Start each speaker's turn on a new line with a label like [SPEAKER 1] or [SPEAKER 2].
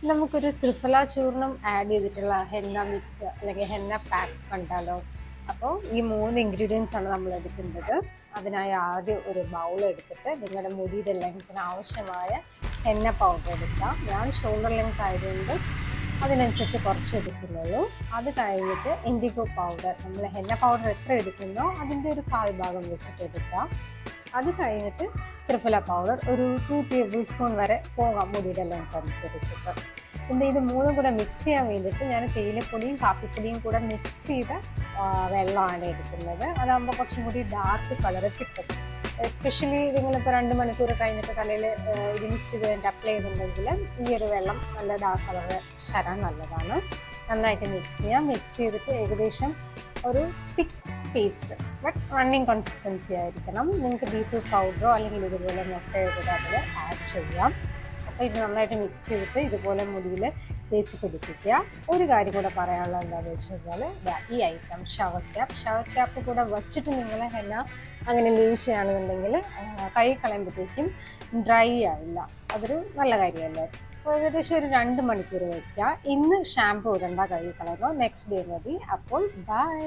[SPEAKER 1] നമുക്കൊരു ത്രിഫല ചൂർണം ആഡ് ചെയ്തിട്ടുള്ള henna mix അല്ലെങ്കിൽ ഹെന്ന പാക്ക് കണ്ടാലോ? അപ്പോൾ ഈ 3 ഇൻഗ്രീഡിയൻസ് ആണ് നമ്മൾ എടുക്കുന്നത്. അതിനായി ആദ്യം ഒരു ബൗൾ എടുത്തിട്ട് നിങ്ങളുടെ മുടിയുടെ ലെങ്ത്തിന് ആവശ്യമായ ഹെന്ന പൗഡർ എടുക്കാം. ഞാൻ ഷോൾഡർ ലെങ്ത് ആയതുകൊണ്ട് അതിനനുസരിച്ച് കുറച്ച് എടുക്കുന്നുള്ളൂ. അത് കഴിഞ്ഞിട്ട് ഇൻഡിഗോ പൗഡർ, നമ്മൾ ഹെന്ന പൗഡർ എത്ര എടുക്കുന്നോ അതിൻ്റെ ഒരു 1/4 ഭാഗം വെച്ചിട്ട് എടുക്കാം. അത് കഴിഞ്ഞിട്ട് ത്രിഫല പൗഡർ ഒരു 2 ടേബിൾ സ്പൂൺ വരെ പോകാം മുടിയുടെ ലെങ്ത് അനുസരിച്ചിട്ട്. പിന്നെ ഇത് മൂന്നും കൂടെ മിക്സ് ചെയ്യാൻ വേണ്ടിയിട്ട് ഞാൻ തേയിലപ്പൊടിയും കാപ്പിപ്പൊടിയും കൂടെ മിക്സ് ചെയ്ത വെള്ളമാണ് എടുക്കുന്നത്. അതാകുമ്പോൾ കുറച്ചും കൂടി ഡാർക്ക് കളർ കിട്ടും. എസ്പെഷ്യലി നിങ്ങളിപ്പോൾ 2 മണിക്കൂർ കഴിഞ്ഞിട്ട് തലയിൽ ഇത് മിക്സ് ചെയ്ത് കഴിഞ്ഞിട്ട് അപ്ലൈ ചെയ്തിട്ടുണ്ടെങ്കിൽ ഈ ഒരു വെള്ളം നല്ല ഡാർക്ക് കളർ തരാൻ നല്ലതാണ്. നന്നായിട്ട് മിക്സ് ചെയ്യാം. മിക്സ് ചെയ്തിട്ട് ഏകദേശം ഒരു തിക്ക് പേസ്റ്റ്, ബട്ട് റണ്ണിങ് കൺസിസ്റ്റൻസി ആയിരിക്കണം. നിങ്ങൾക്ക് ബീറ്റ്റൂട്ട് പൗഡറോ അല്ലെങ്കിൽ ഇതുപോലെ മുട്ടയോ കൂടെ അതിൽ ആഡ് ചെയ്യാം. അപ്പോൾ ഇത് നന്നായിട്ട് മിക്സ് ചെയ്തിട്ട് ഇതുപോലെ മുടിയിൽ തേച്ച് പിടിപ്പിക്കുക. ഒരു കാര്യം കൂടെ പറയാനുള്ളത് എന്താണെന്ന് വെച്ച് കഴിഞ്ഞാൽ ഈ ഐറ്റം ഷവർ ക്യാപ്പ് കൂടെ വച്ചിട്ട് നിങ്ങൾ ഹെന്ന അങ്ങനെ ലീവ് ചെയ്യുകയാണെന്നുണ്ടെങ്കിൽ കഴുകി കളയുമ്പോഴത്തേക്കും ഡ്രൈ ആവില്ല. അതൊരു നല്ല കാര്യമല്ലേ. അപ്പോൾ ഏകദേശം ഒരു 2 മണിക്കൂർ വയ്ക്കുക. ഇന്ന് ഷാമ്പു ഇടണ്ട, കഴുകി കളയുമ്പോൾ നെക്സ്റ്റ് ഡേ മതി. അപ്പോൾ ബൈ.